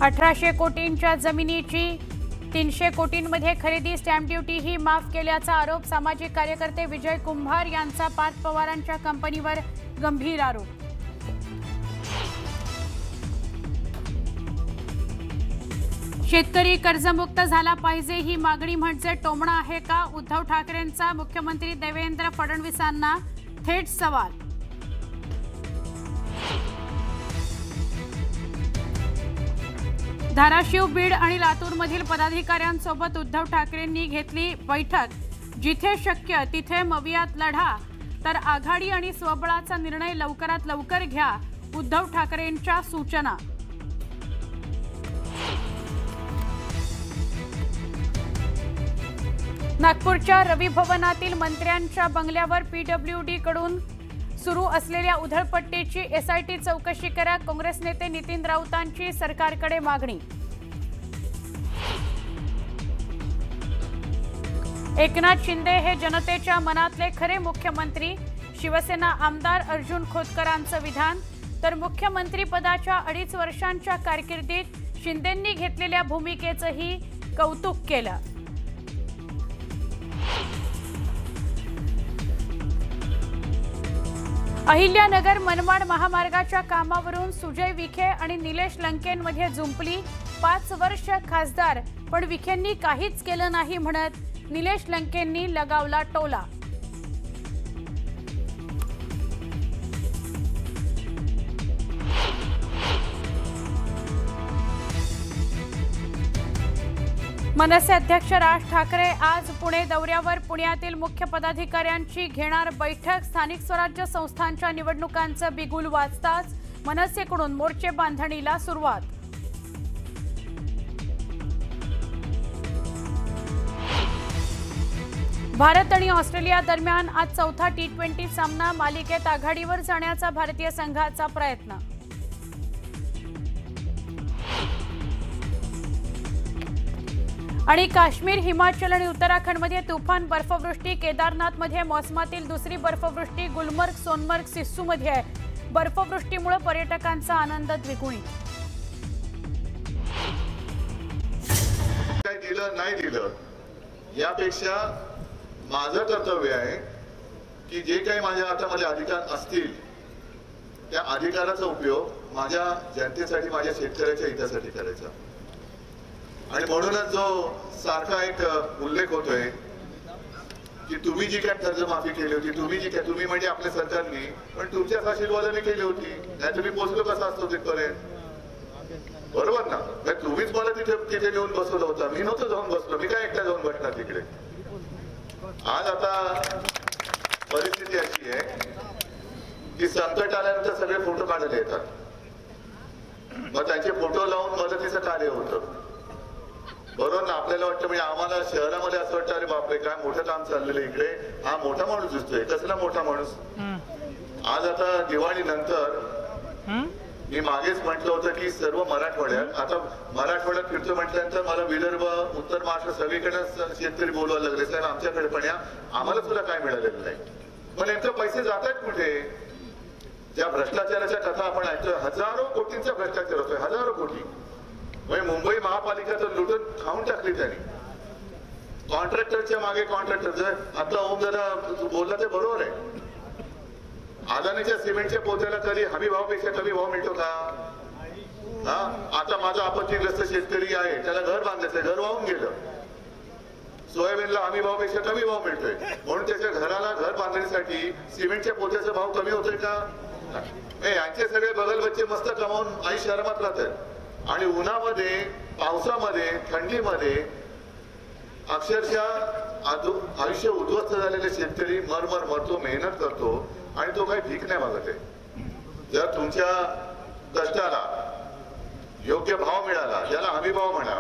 1800 कोटींच्या जमिनीची 300 कोटींमध्ये खरेदी, stamp duty ही माफ केल्याचा आरोप. सामाजिक कार्यकर्ते विजय कुंभार यांचा पार्थ पवारांच्या कंपनीवर गंभीर आरोप. शेतकरी कर्जमुक्त झाला पाहिजे ही मागणी म्हणजे टोमणा आहे का? उद्धव ठाकरेंचा मुख्यमंत्री देवेंद्र फडणवीसांना थेट सवाल. धाराशिव, बीड आणि लातूरमधील पदाधिकाऱ्यांसोबत उद्धव ठाकरेंनी घेतली बैठक. जिथे शक्य तिथे मवियात लढा, तर आघाडी आणि स्वबळाचा निर्णय लवकरात लवकर घ्या, उद्धव ठाकरेंच्या सूचना. नागपूरच्या रवी भवनातील मंत्र्यांच्या बंगल्यावर पीडब्ल्यूडी कडून सुरू असलेल्या उधळपट्टीची एसआयटी चौकशी करा. काँग्रेस नेते नितीन राऊतांची सरकारकडे मागणी. एकनाथ शिंदे हे जनतेच्या मनातले खरे मुख्यमंत्री, शिवसेना आमदार अर्जुन खोतकरांचं विधान. तर मुख्यमंत्री पदाच्या 2.5 वर्षांच्या कारकिर्दीत शिंदेंनी घेतलेल्या भूमिकेचंही कौतुक केलं. अहिल्यानगर मनमाड महामार्गाच्या कामावरून सुजय विखे आणि निलेश लंकेंमध्ये जुंपली. 5 वर्ष खासदार, पण विखेंनी काहीच केलं नाही म्हणत निलेश लंकेंनी लगावला टोला. मनसे अध्यक्ष राज ठाकरे आज पुणे दौऱ्यावर. पुण्यातील मुख्य पदाधिकाऱ्यांची घेणार बैठक. स्थानिक स्वराज्य संस्थांच्या निवडणुकांचं बिगुल वाजताच मनसेकडून मोर्चे बांधणीला सुरुवात. भारत आणि ऑस्ट्रेलिया दरम्यान आज चौथा T20 सामना. मालिकेत आघाडीवर जाण्याचा भारतीय संघाचा प्रयत्न. आणि काश्मीर, हिमाचल आणि उत्तराखंडमध्ये तुफान बर्फवृष्टी. केदारनाथमध्ये मोसमातील दुसरी बर्फवृष्टी. गुलमर्ग, सोनमर्ग, सिस्सूमध्ये आहे. बर्फवृष्टीमुळे पर्यटकांचा आनंद द्विगुणित. काय दिलं नाही दिलं यापेक्षा माझं कर्तव्य आहे की जे काही माझ्या हातामध्ये अधिकार असतील त्या अधिकाराचा उपयोग माझ्या जनतेसाठी, माझ्या शेतकऱ्याच्या हितासाठी करायचा. आणि म्हणूनच जो सारखा एक उल्लेख होतोय की तुम्ही जी काय कर्जमाफी केली होती, तुम्ही म्हणजे आपल्या सरकारने, पण तुमच्याच आशीर्वादाने केली होती, नाही तुम्ही पोहोचलो कसा असतो तिथपर्यंत, बरोबर ना? तुम्हीच मला तिथे नेऊन बसवलं होतं, मी नव्हतं जाऊन बसलो. मी काय एकटा जाऊन बसणार तिकडे? आज आता परिस्थिती अशी आहे की संकट आल्यानंतर सगळे फोटो काढायला येतात, मग त्यांचे फोटो लावून मदतीचं कार्य होतं, बरोबर ना? आपल्याला वाटतं, म्हणजे आम्हाला शहरामध्ये असं वाटतं, अरे बापरे काय मोठं काम चाललेलं इकडे, हा मोठा माणूस दिसतोय. कसला मोठा माणूस? आज आता दिवाळी नंतर मी मागेच म्हटलं होतं की सर्व मराठवाड्यात, आता मराठवाड्यात फिरतो म्हटल्यानंतर मला विदर्भ, उत्तर महाराष्ट्र सगळीकडे शेतकरी बोलवायला लागले, साहेब आमच्याकडे पण या, आम्हाला सुद्धा काय मिळालेलं नाही. पण नेमकं पैसे जात आहेत कुठे? ज्या भ्रष्टाचाराच्या कथा आपण ऐकतोय, हजारो कोटींचा भ्रष्टाचार होतोय, हजारो कोटी. म्हणजे मुंबई महापालिका तर लुटून खाऊन टाकली त्यांनी. कॉन्ट्रॅक्टरच्या मागे कॉन्ट्रॅक्टर. आता ओम जरा बोलला ते बरोबर आहे. अदानीच्या सिमेंटच्या पोत्याला कधी हमी भावापेक्षा कमी भाव मिळतो का? हा, आता माझा आपत्तीग्रस्त शेतकरी आहे, त्याला घर बांधायचं, घर वाहून गेलं. सोयाबीनला हमी भावापेक्षा कमी भाव मिळतोय, म्हणून त्याच्या घराला घर बांधण्यासाठी सिमेंटच्या पोत्याचा भाव कमी होतोय का? यांचे सगळे बगल बच्चे मस्त कमावून आई शहरात राहतात आणि उन्हामध्ये, पावसामध्ये, थंडीमध्ये अक्षरशः आयुष्य उद्ध्वस्त झालेले शेतकरी मरमर मरतो, मेहनत करतो आणि तो काही भीक नाही मागत आहे. जर तुमच्या कष्टाला योग्य भाव मिळाला, ज्याला हमी भाव म्हणा,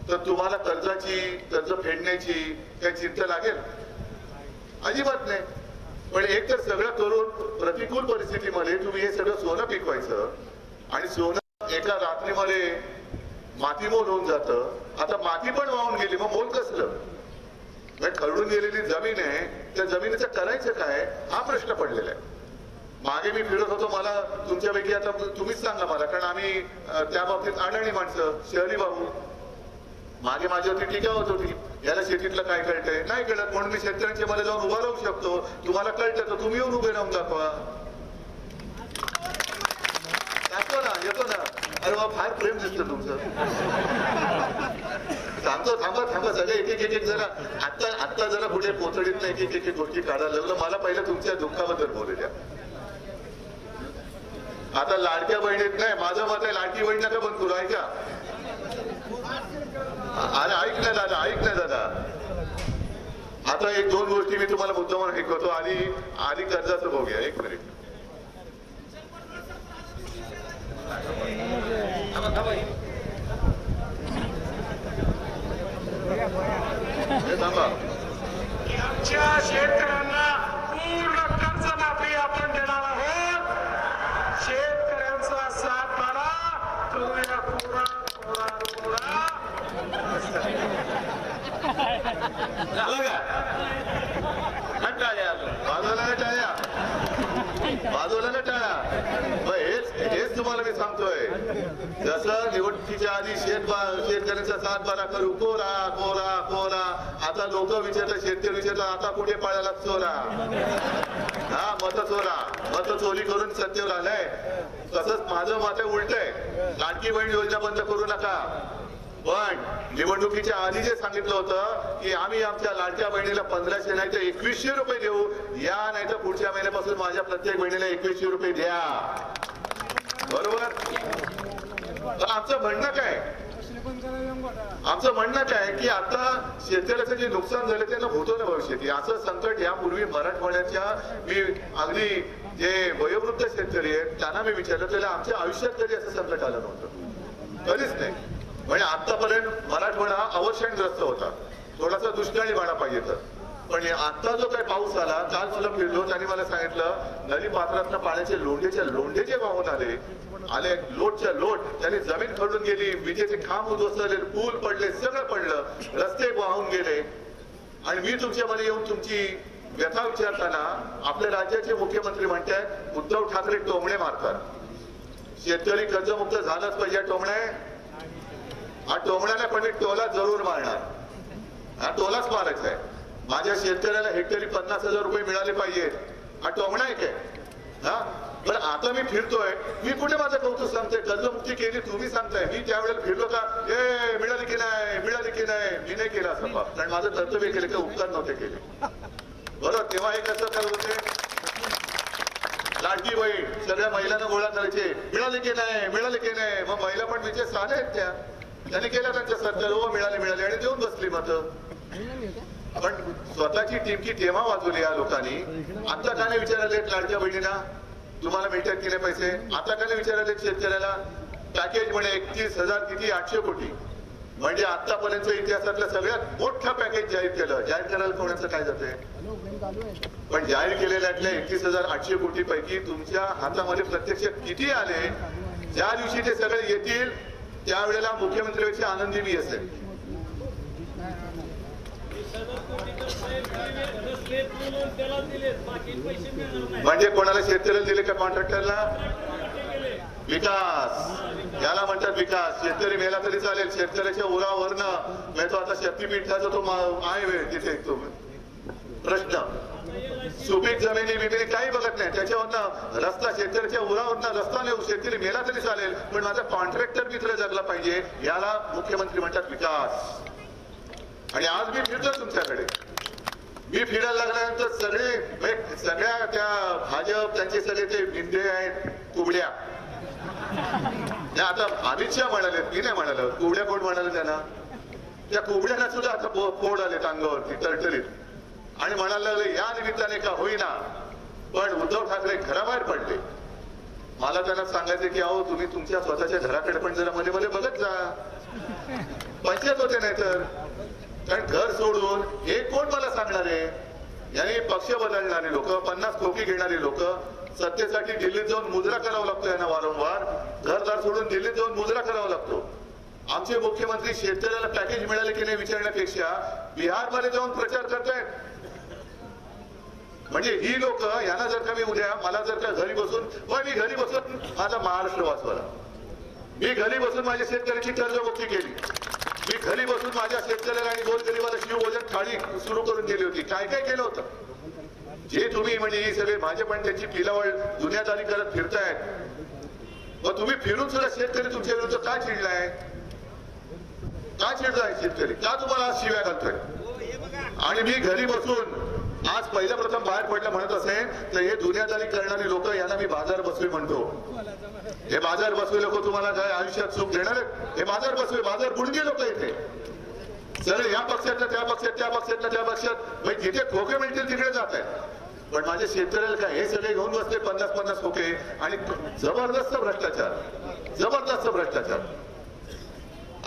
तर तुम्हाला कर्ज फेडण्याची काही चिंता लागेल? अजिबात नाही. पण एक तर सगळं करून प्रतिकूल परिस्थितीमध्ये तुम्ही हे सगळं सोनं पिकवायचं आणि सोनं एका रात्रीमध्ये मातीमोल होऊन जातं. आता माती पण वाहून गेली, मग मोल कसलं? खरडून गेलेली जमीन आहे, त्या जमिनीचं करायचं काय हा प्रश्न पडलेला आहे. मागे मी फिरत होतो, मला तुमच्यापैकी आता तुम्हीच सांगा मला, कारण आम्ही त्या बाबतीत अडाणी माणसं, शहरी भाऊ. मागे माझ्यावरती टीका होत होती, याला शेतीतलं काय कळतंय, नाही कळत म्हणून मी शेतकऱ्यांच्या मध्ये जाऊन उभा राहू शकतो. तुम्हाला कळतं तर तुम्ही येऊन उभे राहून दाखवा. दाखवा ना, येतो ना. अरे वा, फार प्रेम दिसतं तुमचं. सांगतो, थांबा सगळे एक एक जरा आत्ता जरा कुठे पोतडीत नाही एक गोष्टी काढायला लागलं. मला पहिलं तुमच्या दुःखाबद्दल बोलू द्या. आता लाडक्या बहिणीत नाही, माझं मत आहे लाडकी बहीण नका बंद करू. ऐका, अरे ऐक ना दादा. आता एक दोन गोष्टी मी तुम्हाला मुद्दामून ऐकवतो. आधी कर्जाचं बघूया. एक मिनिट थांबा. आमच्या शेतकऱ्यांना पूर्ण कर्जमाफी आपण देणार आहोत. शेतकऱ्यांचा सातबारा करूया पुरा. झालं का? बाजूला ना टाळ्या. हेच तुम्हाला मी सांगतोय. जसं निवडणुकीच्या आधी शेतकऱ्यांचा सातबारा करू, कोरा. आता लोक विचारतात, शेतकरी विचारतात, आता कुठे पाळायला चोरा. हा, मत चोरी करून सत्तेवर आलाय. तसंच माझं मत उलट आहे. लाडकी बहीण योजना बंद करू नका. पण निवडणुकीच्या आधी जे सांगितलं होतं की आम्ही आमच्या लाडक्या बहिणीला 1500 नाही तर 2100 रुपये देऊ, या नाही तर पुढच्या महिन्यापासून माझ्या प्रत्येक बहिणीला 2100 रुपये द्या. बरोबर. आमचं म्हणणं काय की आता शेतकऱ्याचं जे नुकसान झालं त्यांना होतं ना भविष्यात. असं संकट यापूर्वी मराठवाड्याच्या मी अगदी जे वयोवृद्ध शेतकरी आहेत त्यांना मी विचारलं, त्याला आमच्या आयुष्यात कधी असं संकट आलं नव्हतं, कधीच नाही. म्हणजे आतापर्यंत मराठवाडा अवशेणग्रस्त होता, थोडासा दुष्काळी वाडा पाहिजे तर. पण आता जो काही पाऊस आला, काल सुद्धा फिरलो, त्यांनी मला सांगितलं नदी पात्रातनं पाण्याचे लोंढे जे वाहून आले लोटच्या लोट, त्यांनी जमीन खरडून गेली, विजेचे खांब उद्ध्वस्त, पूल पडले, सगळं पडलं, रस्ते वाहून गेले. आणि मी तुमच्यामध्ये येऊन तुमची व्यथा विचारताना आपल्या राज्याचे मुख्यमंत्री म्हणतात उद्धव ठाकरे टोमणे मारतात. शेतकरी कर्जमुक्त झालंच पाहिजे. हा टोमण्याला पण मी टोला जरूर मारणार. हा टोलाच मारायचा आहे. माझ्या शेतकऱ्याला हेक्टरी 50,000 रुपये मिळाले पाहिजेत. हा टोमणा आहे काय? हा, पण आता मी फिरतोय, मी कुठे माझं कौतुक सांगतोय, कर्जमुक्ती केली तुम्ही सांगताय. मी त्यावेळेला फिरलो का मिळाली की नाही, मी नाही केलं असं, कारण माझं कर्तव्य केले का उपकार नव्हते केले. बरोबर. तेव्हा हे कसं करत होते, लाडकी बहीण सगळ्या महिलांना गोळा करायचे, मिळाले की नाही. मग महिला पण विजय साधे आहेत, त्यांनी केल्या त्यांच्या सरकार मिळाले आणि देऊन बसली मत. पण स्वतःची टिमकी तेव्हा वाजवली या लोकांनी. आता का नाही विचारले लाडक्या बहिणींना तुम्हाला मिळतात की नाही पैसे? आता का नाही विचारले शेतकऱ्याला? पॅकेज म्हणे 31,000 किती 800 कोटी, म्हणजे आतापर्यंत इतिहासातलं सगळ्यात मोठं पॅकेज जाहीर केलं. जाहीर करायला कोणाचं काय जाते? पण जाहीर केलेल्यातल्या 31,800 कोटी पैकी तुमच्या हातामध्ये प्रत्यक्ष किती आले? ज्या दिवशी ते सगळे येतील त्यावेळेला मुख्यमंत्र्यांपेक्षा आनंदी मी असेल. म्हणजे कोणाला शेतकऱ्याला दिले का कॉन्ट्रॅक्टरला? विकास याला म्हणतात विकास. शेतकरी मेला तरी चालेल, शेतकऱ्याच्या उरावरनं मी तो आता शक्तीपीठाचा तो आहे तिथे तो प्रश्न. सुपीक जमिनी बिमिनी काही बघत नाही, त्याच्यावरनं रस्ता शेतकऱ्याच्या उरावरनं रस्ता नेऊ, शेतकरी मेला तरी चालेल पण माझा कॉन्ट्रॅक्टर मित्र जगला पाहिजे, याला मुख्यमंत्री म्हणतात विकास. आणि आज मी फिरतो तुमच्याकडे, मी फिरायला लागल्यानंतर सगळ्या त्या भाजप त्यांचे सगळे ते भिंडे आहेत कुबड्या. आता अमित शहा म्हणाले, मी नाही म्हणालो, कुबड्या कोण म्हणाले त्यांना? त्या कुबड्यांना सुद्धा आता फोड आले अंगावरती टरटरीत आणि म्हणायला लागले या निमित्ताने का होईना पण उद्धव ठाकरे घराबाहेर पडले. मला त्यांना सांगायचे की अहो तुम्ही तुमच्या स्वतःच्या घराकडे पण जरा मध्ये मध्ये बघत जा. पंचायत होते नाही तर, कारण घर सोडून हे कोण मला सांगणार आहे? यांनी पक्ष बदलणारे लोक, 50 खोकी घेणारी लोक, सत्तेसाठी दिल्लीत जाऊन मुजरा करावा लागतो यांना वारंवार. घरदार सोडून दिल्लीत जाऊन मुजरा करावा लागतो. आमचे मुख्यमंत्री शेतकऱ्याला पॅकेज मिळाले की नाही विचारण्यापेक्षा बिहारमध्ये जाऊन प्रचार करतायत. म्हणजे ही लोक यांना जर का मी उद्या मला जर का घरी बसून मी घरी बसून माझा महाराष्ट्र वाचवला, मी घरी बसून माझ्या शेतकऱ्याची कर्जमुक्ती केली, मी घरी बसून माझ्या शेतकऱ्याला आणि गोरगरिबाला शिवभोजन थाळी सुरू करून दिली होती. काय काय केलं होतं जे तुम्ही म्हणजे हे सगळे भाजप आणि त्यांची पिलावळ दुनियादारी करत फिरतायत. मग तुम्ही फिरून सुद्धा शेतकरी तुमच्या विरुद्ध का चिडलाय, का चिडलाय शेतकरी, का तुम्हाला शिव्या घालतोय? आणि मी घरी बसून आज पहिल्या प्रथम बाहेर पडलं म्हणत असेल तर हे दुनियादारी करणारी लोक यांना मी बाजार बसवे म्हणतो. हे बाजार बसवे लोक तुम्हाला काय आयुष्यात सुख देणार आहेत? हे बाजार बसवे, बाजार बुडगे लोक इथे सगळे या पक्षातल्या त्या पक्षात, त्या पक्षातल्या त्या पक्षात, म्हणजे जिथे खोके मिळतील तिकडे जात आहेत. पण माझ्या शेतकऱ्याला काय हे सगळे घेऊन बसले 50-50 खोके आणि जबरदस्त भ्रष्टाचार, जबरदस्त भ्रष्टाचार.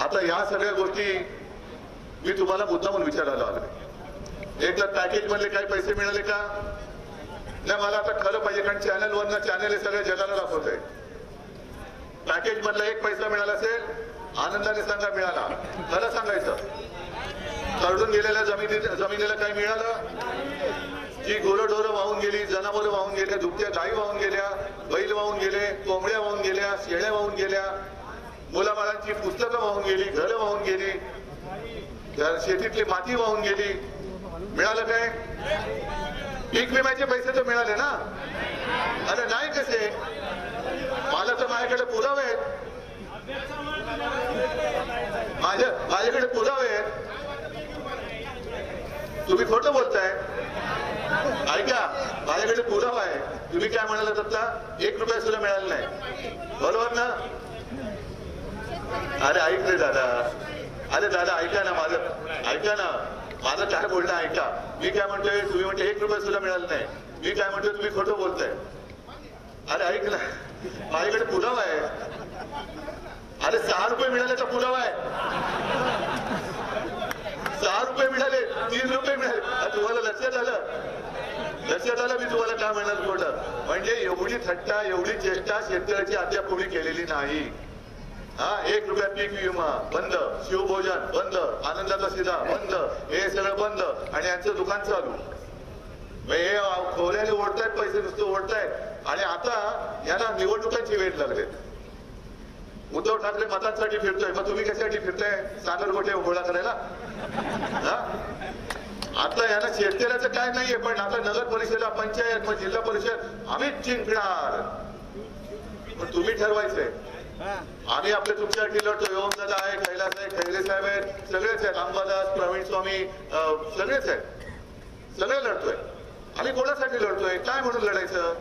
आता या सगळ्या गोष्टी मी तुम्हाला मुद्दामून विचारायला आलो. एक तर पॅकेज मधले काही पैसे मिळाले का नाही मला आता खरं पाहिजे, कारण चॅनल वरनं चॅनल हे सगळ्या जगाला दाखवत आहे. पॅकेज मधला एक पैसा मिळाला असेल आनंदाने सांगा मिळाला, खरं सांगायचं. तळडून गेलेल्या जमिनीला काही मिळालं? जी गुरंढोरं वाहून गेली, जनावरं वाहून गेल्या, दुभत्या गायी वाहून गेल्या, बैल वाहून गेले, कोंबड्या वाहून गेल्या, शेळ्या वाहून गेल्या, मुलाबाळांची पुस्तकं वाहून गेली, घरं वाहून गेली, शेतीतली माती वाहून गेली, मिळालं काय? पीक विम्याचे पैसे तर मिळाले ना? अरे नाही कसे? मला तर माझ्याकडे पुरावे आहेत, माझ्याकडे पुरावे आहेत. तुम्ही खोटं बोलताय. ऐका, माझ्याकडे पुरावा आहे. तुम्ही काय म्हणालात आता? 1 रुपया सुद्धा मिळाला नाही, बरोबर ना? अरे ऐक रे दादा, अरे दादा ऐका ना माझं, ऐका ना माझं काय बोलणं ऐका. मी काय म्हणतोय, तुम्ही म्हणते 1 रुपया सुद्धा मिळाला नाही. मी काय म्हणतोय, तुम्ही खोटं बोलताय. अरे ऐक ना, माझ्याकडे पुरावा आहे. अरे 6 रुपये मिळाल्याचा पुरावा आहे. 6 रुपये मिळाले, 3 रुपये मिळाले. तुम्हाला लक्षात आलं? लक्षात आलं मी तुम्हाला काय म्हणणार खोटं? म्हणजे एवढी थट्टा, एवढी चेष्टा शेतकऱ्याची अद्याप कोणी केलेली नाही. 1 रुपया पीक विमा बंद, शिवभोजन बंद, आनंदाचा शिधा बंद, हे सगळं बंद आणि यांचं दुकान चालू. हे खोऱ्याने ओढतायत, पैसे नुसते ओढतायत. आणि आता यांना निवडणुकांची वेळ लागले. उद्धव ठाकरे मतांसाठी फिरतोय, मग तुम्ही कशासाठी फिरताय? सागर गोटे गोळा करायला? आता यांना शेतकऱ्याचं काय नाहीये, पण आता नगर परिषद, पंचायत, मग जिल्हा परिषद आम्हीच जिंकणार. पण तुम्ही ठरवायचंय. आम्ही आपल्या तुमच्यासाठी लढतोय. ओम दादा आहे, कैलास आहे, खैरे साहेब आहेत, सगळेच आहेत, अंबादास, प्रवीण स्वामी, सगळेच आहेत, सगळे लढतोय. आम्ही कोणासाठी लढतोय? काय म्हणून लढायचं?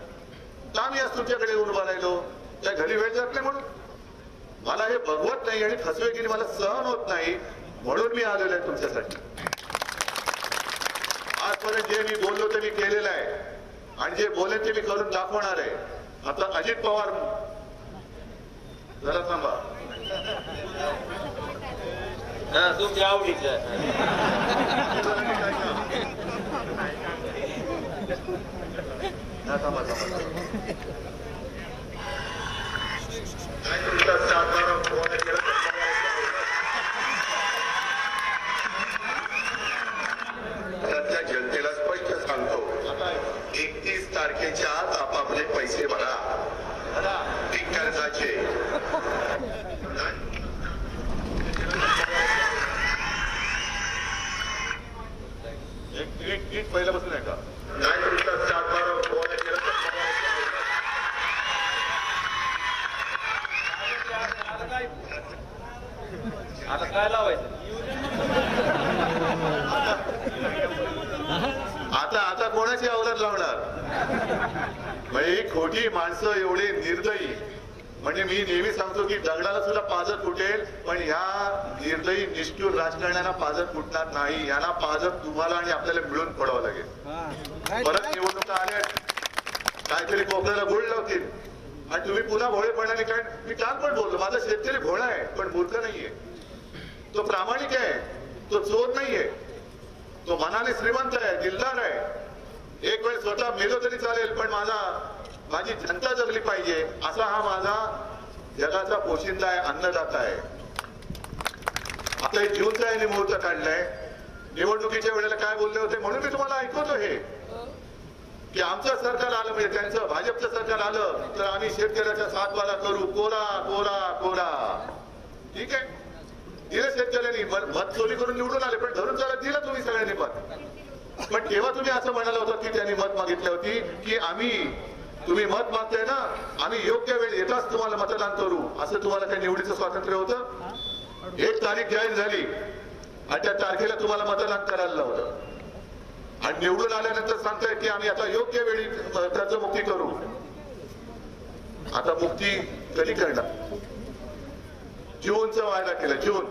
का मी आज तुमच्याकडे येऊन उभा राहिलो? त्या घरी वेळ जात नाही म्हणून? मला हे बघवत नाही आणि फसवेगिरी मला सहन होत नाही, म्हणून मी आलेलो आहे तुमच्यासाठी. आजपर्यंत जे मी बोललो ते मी केलेलं आहे आणि जे बोलेन ते मी करून दाखवणार आहे. आता अजित पवार, जरा थांबा, तुमच्या आवडीचं थांबा थांबा. सध्या जनतेला स्पष्ट सांगतो, 31 तारखेच्या आत आपापले पैसे भरा पीक कर्जाचे. एक पहिल्यापासून आहे का? नाही तुमचा सातबारा गोळा केला आता काय लावायचं? आता कोणाची अवलाद लावणार? म्हणजे ही खोटी माणसं एवढी निर्दयी. म्हणजे मी नेहमी सांगतो की दगडाला सुद्धा पाजर फुटेल, पण ह्या निर्दयी निष्ठुर राजकारण्यांना पाजर फुटणार नाही. यांना पाजर तुम्हाला आणि आपल्याला मिळून पडावं लागेल. परत निवडणुका आल्या, काहीतरी कोपऱ्याला गुळ लावतील आणि तुम्ही पुन्हा भोळेपणाने. काय मी काल पण बोललो, माझा शेतकरी भोळा आहे पण मूर्ख नाहीये. तो प्रामाणिक आहे, तो चोर नाहीये, तो मनाने श्रीमंत आहे, दिलदार आहे. एक वेळ स्वतः मेलो तरी चालेल, पण माझी जनता जगली पाहिजे असा हा माझा जगाचा पोशिंदा आहे, अन्नदाता आहे. आता हे जूनचा यांनी मुहूर्त काढलाय. निवडणुकीच्या वेळेला काय बोलले होते म्हणून मी तुम्हाला ऐकवतो. हे की आमचं सरकार आलं म्हणजे त्यांचं भाजपचं सरकार आलं तर आम्ही शेतकऱ्याचा सातबारा करू, कोरा कोरा कोरा. ठीक आहे, दिलं शेतकऱ्यांनी, मत चोरी करून निवडून आले, पण धरून चालत दिलं तुम्ही सगळ्यांनी मत. पण तेव्हा तुम्ही असं म्हणाला होता की त्यांनी मत मागितली होती की तुम्ही मत मागताय ना, आम्ही योग्य वेळ येताच तुम्हाला मतदान करू, असं तुम्हाला काही निवडीचं स्वातंत्र्य होतं? 1 तारीख जाहीर झाली आणि त्या तारखेला तुम्हाला मतदान करायला लावलं आणि निवडून आल्यानंतर सांगताय की आम्ही आता योग्य वेळी कर्जमुक्ती करू. आता मुक्ती कधी करणार? जूनचं वायदा केलं, जून